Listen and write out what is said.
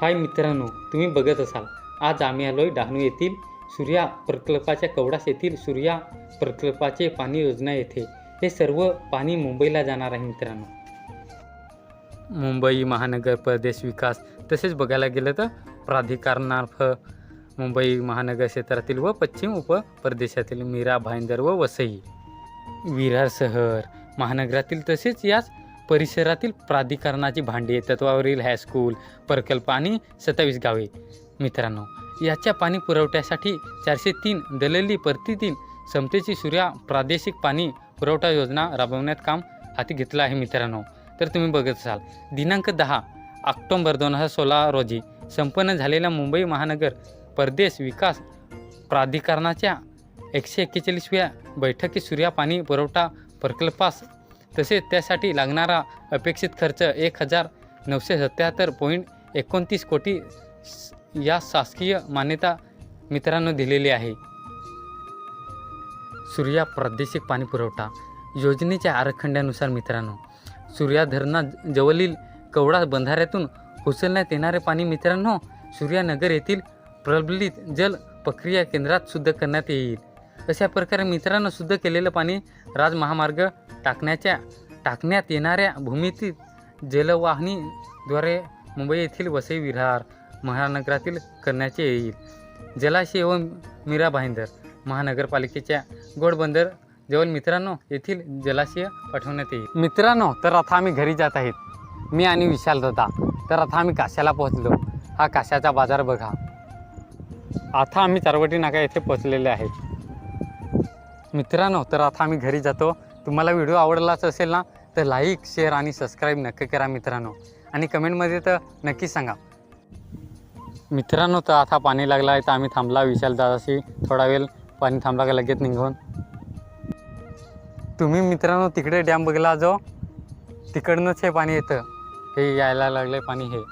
हाय मित्रांनो, तुम्ही बघत असाल आज आम्ही आलोय डहाणू येथील सूर्या प्रकल्पाच्या कवडास येथील सूर्या प्रकल्पाचे पाणी योजना येथे. हे सर्व पाणी मुंबईला जाणार आहे मित्रांनो. मुंबई महानगर प्रदेश विकास तसेच बघायला गेलं तर प्राधिकरणामार्फत मुंबई महानगर क्षेत्रातील व पश्चिम उपप्रदेशातील मीरा भाईंदर व वसई विरार शहर महानगरातील तसेच याच परिसरातील प्राधिकरणाची भांडी तत्वावरील हायस्कूल प्रकल्प आणि 27 गावे. मित्रांनो, याच्या पाणी पुरवठ्यासाठी 403 दलली प्रतिदिन क्षमतेची सूर्या प्रादेशिक पाणी पुरवठा योजना राबवण्यात काम हाती घेतलं आहे मित्रांनो. तर तुम्ही बघत असाल दिनांक 10 ऑक्टोबर 2016 रोजी संपन्न झालेल्या मुंबई महानगर प्रदेश विकास प्राधिकरणाच्या 141व्या बैठकीत सूर्या पाणी पुरवठा प्रकल्पास तसेच त्यासाठी लागणारा अपेक्षित खर्च 1977.29 कोटी या शासकीय मान्यता मित्रांनो दिलेली आहे. सूर्या प्रादेशिक पाणी पुरवठा योजनेच्या आराखड्यानुसार मित्रांनो, सूर्या धरणाजवळील कवडा बंधाऱ्यातून उचलण्यात येणारे पाणी मित्रांनो सूर्यानगर येथील प्रबलित जल प्रक्रिया केंद्रात शुद्ध करण्यात येईल. अशा प्रकारे मित्रांनो शुद्ध केलेलं पाणी राजमहामार्ग टाकण्यात येणाऱ्या भूमितीत जलवाहिनीद्वारे मुंबई येथील वसई विरार महानगरातील करण्याचे येईल. जलाशय व मीरा भाईंदर महानगरपालिकेच्या गोडबंदर जवळ मित्रांनो येथील जलाशय पाठवण्यात येईल. मित्रांनो, तर आता आम्ही घरी जात आहेत, मी आणि विशाल दादा. तर आता आम्ही काश्याला पोहोचलो. हा काश्याचा बाजार बघा. आता आम्ही चारवटी नाका येथे पोहोचलेले आहेत मित्रांनो. तर आता आम्ही घरी जातो. तुम्हाला व्हिडिओ आवडलाच असेल ना, तर लाईक शेअर आणि सबस्क्राईब नक्की करा मित्रांनो, आणि कमेंटमध्ये तर नक्की सांगा मित्रांनो. तर आता पाणी लागलं आहे, तर आम्ही थांबला विशाल दादाशी थोडा वेळ. पाणी थांबला का लगेच निघून. तुम्ही मित्रांनो तिकडे डॅम बघला जो, तिकडनंच हे पाणी येतं. हे यायला लागलं पाणी हे.